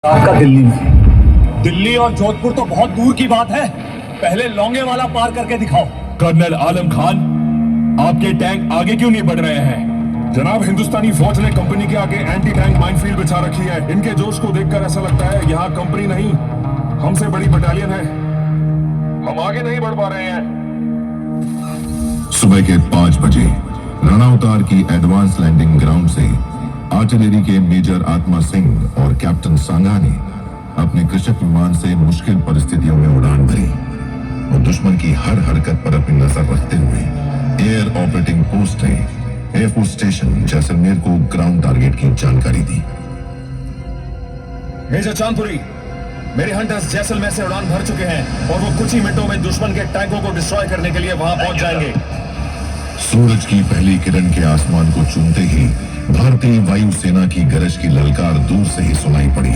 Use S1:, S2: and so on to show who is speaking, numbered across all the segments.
S1: आपका दिल्ली में। दिल्ली और जोधपुर तो बहुत दूर की बात है, पहले लौंगे वाला पार करके दिखाओ।
S2: कर्नल आलम खान, आपके टैंक आगे क्यों नहीं बढ़ रहे हैं?
S3: जनाब, हिंदुस्तानी फौज ने कंपनी के आगे एंटी टैंक माइनफील्ड बिछा रखी है। इनके जोश को देखकर ऐसा लगता है यहाँ कंपनी नहीं, हमसे बड़ी बटालियन है। हम आगे नहीं बढ़ पा रहे हैं।
S4: सुबह के 5 बजे रणौतार की एडवांस लैंडिंग ग्राउंड से आर्टिलरी के मेजर आत्मा सिंह और कैप्टन सांगा ने अपने कृषक विमान से मुश्किल परिस्थितियों में उड़ान भरी और दुश्मन की हर हरकत पर अपनी नजर रखते हुए एयर ऑपरेटिंग पोस्ट ने एयरफोर्स स्टेशन जैसलमेर को ग्राउंड टारगेट की जानकारी दी।
S1: मेजर चांदपुरी, मेरे हंटर्स जैसलमेर से उड़ान भर चुके हैं और वो कुछ ही मिनटों में दुश्मन के टैंकों को डिस्ट्रॉय करने के लिए वहां पहुंच जाएंगे।
S4: सूरज की पहली किरण के आसमान को चूमते ही भारतीय वायुसेना की गरज की ललकार दूर से ही सुनाई पड़ी।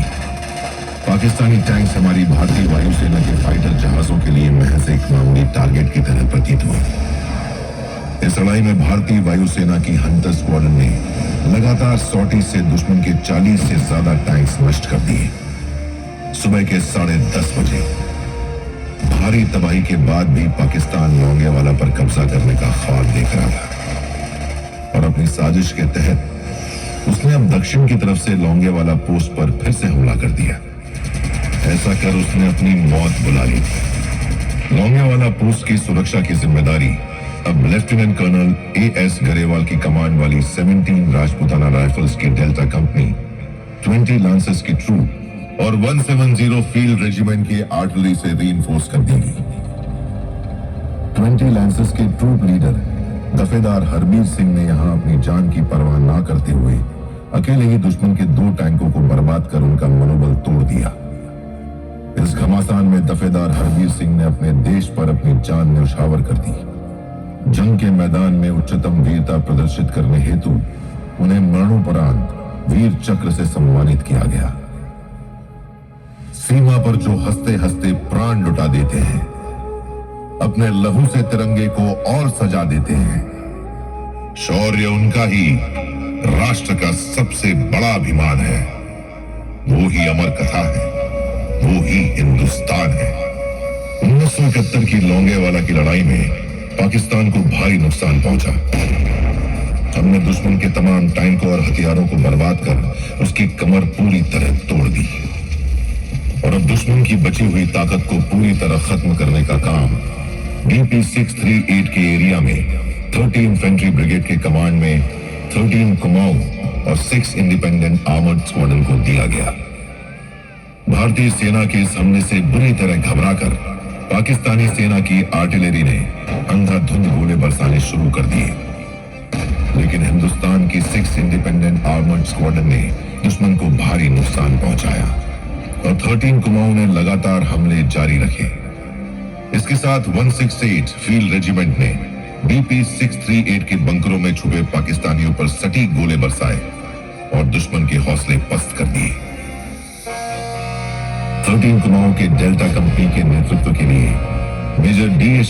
S4: पाकिस्तानी टैंक्स हमारी भारतीय वायुसेना के फाइटर जहाजों के लिए महज एक मामूली टारगेट की तरह प्रतीत हुए। इस लड़ाई में भारतीय वायुसेना की हंटर स्क्वाड्रन ने लगातार सॉर्टी से दुश्मन के 40 से ज्यादा टैंक्स नष्ट कर दिए। सुबह के 10:30 बजे भारी तबाही के बाद भी पाकिस्तान लौंगेवाला पर कब्जा करने का ख्वाब देख रहा था और अपनी साजिश के तहत उसने अब दक्षिण की तरफ से लौंगेवाला पोस्ट पर फिर से हमला कर दिया। ऐसा कर उसने अपनी मौत बुला ली। लौंगेवाला पोस्ट की सुरक्षा की जिम्मेदारी अब लेफ्टिनेंट कर्नल A.S. गरेवाल की कमांड वाली 17 राजपूताना राइफल्स की डेल्टा कंपनी, 20 लांसर्स की ट्रूप और 170 फील्ड रेजिमेंट के आर्टिलरी से रीइंफोर्स कर दी गई। 20 लांसर्स के ट्रूप लीडर दफेदार हरबीर सिंह ने यहां अपनी जान की परवाह ना करते हुए अकेले ही दुश्मन के 2 टैंकों को बर्बाद कर उनका मनोबल तोड़ दिया। इस घमासान में दफेदार हरबीर सिंह ने अपने देश पर अपनी जान न्यौछावर कर दी। जंग के मैदान में उच्चतम वीरता प्रदर्शित करने हेतु उन्हें मरणोपरांत वीर चक्र से सम्मानित किया गया। सीमा पर जो हंसते हंसते प्राण लुटा देते हैं, अपने लहू से तिरंगे को और सजा देते हैं, शौर्य उनका ही राष्ट्र का सबसे बड़ा अभिमान है। वो ही अमर कथा है, वो ही हिंदुस्तान है। 1971 की लौंगेवाला की लड़ाई में पाकिस्तान को भारी नुकसान पहुंचा। हमने दुश्मन के तमाम टैंकों और हथियारों को बर्बाद कर उसकी कमर पूरी तरह तोड़ दी और अब दुश्मन की बची हुई ताकत को पूरी तरह खत्म करने का काम BP 638 के एरिया में 30 इन्फेंट्री ब्रिगेड के कमांड में 13 कुमाऊं और 6 इंडिपेंडेंट आर्मर्ड स्क्वाड्रन को दिया गया। भारतीय सेना के इस हमले से बुरी तरह घबराकर पाकिस्तानी सेना की आर्टिलरी ने अंधाधुंध गोले बरसाने शुरू कर दिए, लेकिन हिंदुस्तान की 6 इंडिपेंडेंट आर्मर्ड स्क्वाड्रन ने दुश्मन को भारी नुकसान पहुंचाया और 13 कुमाऊं ने लगातार हमले जारी रखे। इसके साथ 168 फील्ड रेजिमेंट ने BP 638 के बंकरों में छुपे पाकिस्तानियों पर सटीक गोले बरसाए और दुश्मन के हौसले पस्त कर दिए। 13 कुमाऊं के डेल्टा कंपनी के नेतृत्व के लिए मेजर D.S.